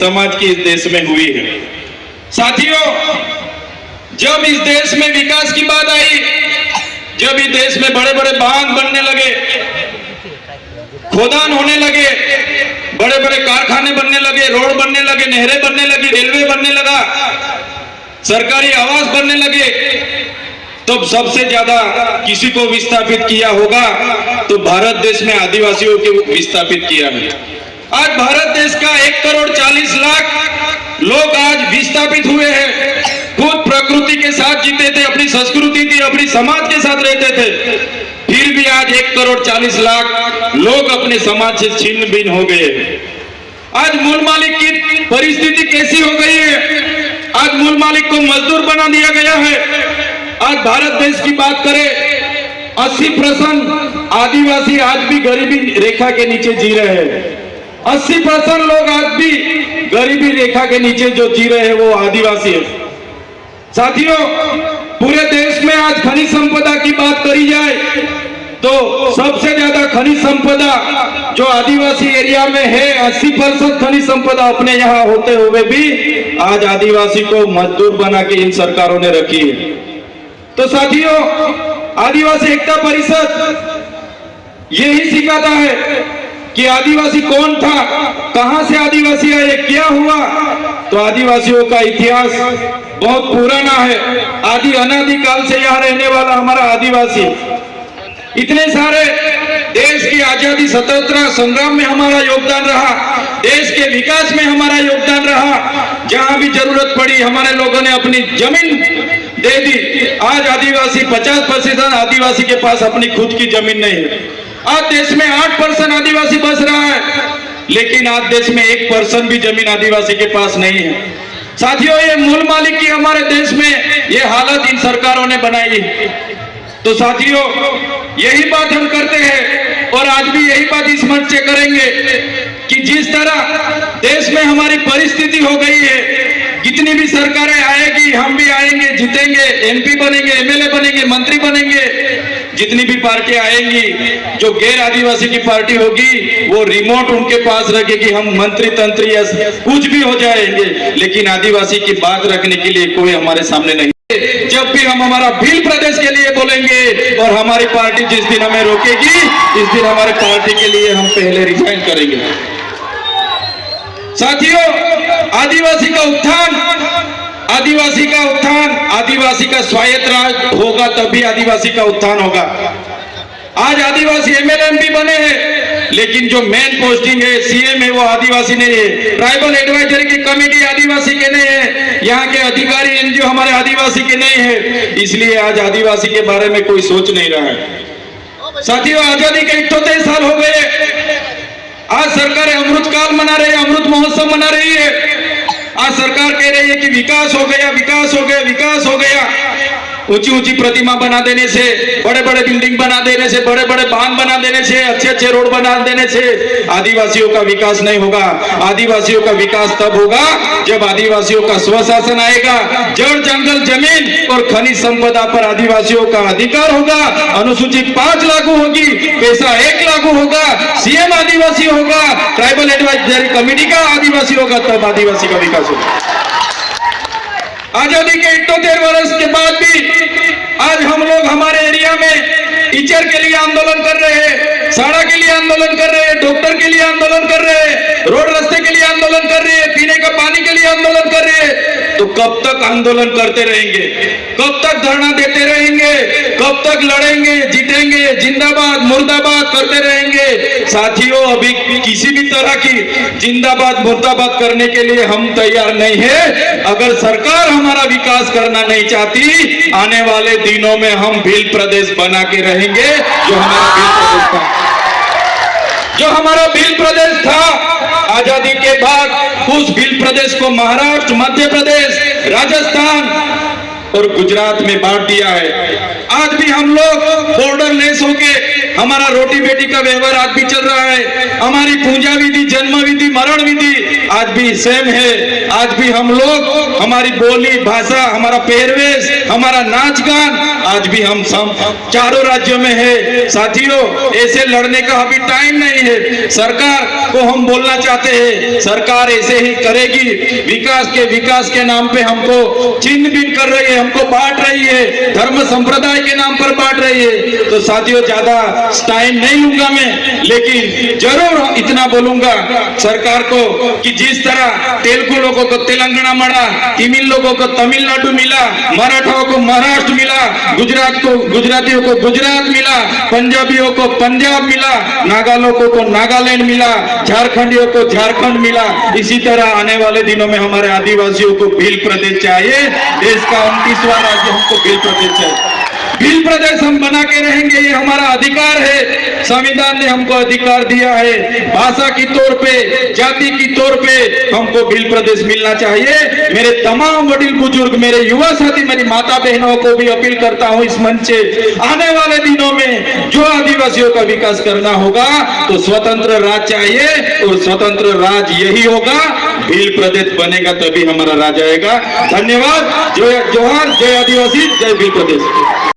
समाज की इस देश में हुई है। साथियों, जब इस देश में विकास की बात आई, जब इस देश में बड़े बड़े बांध बनने लगे, खोदान होने लगे, बड़े बड़े कारखाने बनने लगे, रोड बनने लगे, नहरें बनने लगी, रेलवे बनने लगा, सरकारी आवास बनने लगे, तब सबसे ज्यादा किसी को विस्थापित किया होगा तो भारत देश में आदिवासियों को विस्थापित किया है। आज भारत देश का 1,40,00,000 लोग आज विस्थापित हुए हैं। खुद प्रकृति के साथ जीते थे, अपनी संस्कृति थी, अपनी समाज के साथ रहते थे, फिर भी आज 1,40,00,000 लोग अपने समाज से छिन्न भिन्न हो गए। आज मूल मालिक की परिस्थिति कैसी हो गई है? आज मूल मालिक को मजदूर बना दिया गया है। आज भारत देश की बात करें, 80% आदिवासी आज भी गरीबी रेखा के नीचे जी रहे हैं। 80% लोग आज भी गरीबी रेखा के नीचे जो जी रहे हैं वो आदिवासी है। साथियों, पूरे देश में आज खनिज संपदा की बात करी जाए तो सबसे ज्यादा खनिज संपदा जो आदिवासी एरिया में है, 80% खनिज संपदा अपने यहाँ होते हुए भी आज आदिवासी को मजदूर बना के इन सरकारों ने रखी है। तो साथियों, आदिवासी एकता परिषद यही सिखाता है कि आदिवासी कौन था, कहां से आदिवासी आए, क्या हुआ। तो आदिवासियों का इतिहास बहुत पुराना है। आदि अनादि काल से यहाँ रहने वाला हमारा आदिवासी, इतने सारे देश की आजादी स्वतंत्रता संग्राम में हमारा योगदान रहा, देश के विकास में हमारा योगदान रहा। जहां भी जरूरत पड़ी हमारे लोगों ने अपनी जमीन दे दी। आज आदिवासी 50% आदिवासी के पास अपनी खुद की जमीन नहीं है। आज देश में 8% आदिवासी बस रहा है, लेकिन आज देश में 1% भी जमीन आदिवासी के पास नहीं है। साथियों, ये मूल मालिक की हमारे देश में ये हालत इन सरकारों ने बनाई। तो साथियों, यही बात हम करते हैं और आज भी यही बात इस मंच से करेंगे कि जिस तरह देश में हमारी परिस्थिति हो गई है, कितनी भी सरकारें आएगी, हम भी आएंगे, जीतेंगे, एमपी बनेंगे, एमएलए बनेंगे, मंत्री बनेंगे, जितनी भी पार्टियां आएंगी, जो गैर आदिवासी की पार्टी होगी वो रिमोट उनके पास रखेगी, हम मंत्री तंत्री या कुछ भी हो जाएंगे, लेकिन आदिवासी की बात रखने के लिए कोई हमारे सामने नहीं। जब भी हम हमारा भील प्रदेश के लिए बोलेंगे और हमारी पार्टी जिस दिन हमें रोकेगी, इस दिन हमारे पार्टी के लिए हम पहले रिजाइन करेंगे। साथियों, आदिवासी का उत्थान, आदिवासी का उत्थान, आदिवासी का स्वायत्त राज होगा तभी आदिवासी का उत्थान होगा। आज आदिवासी एमएलए एमपी बने हैं, लेकिन जो मेन पोस्टिंग है, सीएम है, वो आदिवासी नहीं है। ट्राइबल एडवाइजरी की कमेटी आदिवासी के नहीं है, यहाँ के अधिकारी एनजीओ हमारे आदिवासी के नहीं है, इसलिए आज आदिवासी के बारे में कोई सोच नहीं रहा है। साथियों, आजादी के 78 साल हो गए। आज सरकार अमृत काल मना रही है, अमृत महोत्सव मना रही है। आज सरकार कह रही है कि विकास हो गया, विकास हो गया, विकास हो गया। ऊंची ऊंची प्रतिमा बना देने से, बड़े बड़े बिल्डिंग बना देने से, बड़े बड़े बांध बना देने से, अच्छे अच्छे रोड बना देने से आदिवासियों का विकास नहीं होगा। आदिवासियों का विकास तब होगा जब आदिवासियों का स्वशासन आएगा, जड़ जंगल जमीन और खनिज संपदा पर आदिवासियों का अधिकार होगा, अनुसूचित 5 लागू होगी, पैसा 1 लागू होगा, सीएम आदिवासी होगा, ट्राइबल एडवाइजरी कमेटी का आदिवासी होगा, तब आदिवासी का विकास होगा। आजादी के 78 वर्ष के बाद भी आज हम लोग हमारे एरिया में टीचर के लिए आंदोलन कर रहे हैं, सड़क के लिए आंदोलन कर रहे हैं, डॉक्टर के लिए आंदोलन कर रहे हैं, रोड रास्ते के लिए आंदोलन कर रहे हैं, पीने का पानी के लिए आंदोलन कर रहे हैं। तो कब तक आंदोलन करते रहेंगे? कब तक धरना देते रहेंगे? कब तक लड़ेंगे, जीतेंगे, जिंदाबाद मुर्दाबाद करते रहेंगे? साथियों, अभी किसी भी तरह की जिंदाबाद मुर्दाबाद करने के लिए हम तैयार नहीं है। अगर सरकार हमारा विकास करना नहीं चाहती, आने वाले दिनों में हम भील प्रदेश बना के रहेंगे। जो हमारा भील प्रदेश था, आजादी के बाद उस भील प्रदेश को महाराष्ट्र, मध्य प्रदेश, राजस्थान और गुजरात में बांट दिया है। आज भी हम लोग बॉर्डरलेस होके हमारा रोटी बेटी का व्यवहार आज भी चल रहा है। हमारी पूजा विधि, जन्म विधि, मरण विधि आज भी सेम है। आज भी हम लोग, हमारी बोली भाषा, हमारा पहरवेश, हमारा नाच गान आज भी हम चारों राज्यों में है। साथियों, ऐसे लड़ने का अभी टाइम नहीं है। सरकार को हम बोलना चाहते हैं, सरकार ऐसे ही करेगी, विकास के नाम पे हमको छिन्न भिन्न कर रही है, हमको बांट रही है, धर्म संप्रदाय के नाम पर बांट रही है। तो साथियों, ज्यादा टाइम नहीं लूंगा मैं, लेकिन जरूर इतना बोलूंगा सरकार को कि जिस तरह तेलुगु लोगों को तेलंगाना मिला, तमिल लोगों को तमिलनाडु मिला, मराठाओं को महाराष्ट्र मिला, गुजरातियों को गुजरात मिला, पंजाबियों को पंजाब मिला, नागा लोगों को नागालैंड मिला, झारखंडियों को झारखंड मिला, इसी तरह आने वाले दिनों में हमारे आदिवासियों को भील प्रदेश चाहिए। देश का 29वां राज्य हमको भील प्रदेश चाहिए। भील प्रदेश हम बना के रहेंगे, ये हमारा अधिकार है। संविधान ने हमको अधिकार दिया है। भाषा की तौर पे, जाति की तौर पे हमको भील प्रदेश मिलना चाहिए। मेरे तमाम वडील बुजुर्ग, मेरे युवा साथी, मेरी माता बहनों को भी अपील करता हूं इस मंच से, आने वाले दिनों में जो आदिवासियों का विकास करना होगा तो स्वतंत्र राज चाहिए, और स्वतंत्र राज यही होगा, भील प्रदेश बनेगा तभी हमारा राज आएगा। धन्यवाद। जय जोहार, जय आदिवासी, जय भील प्रदेश।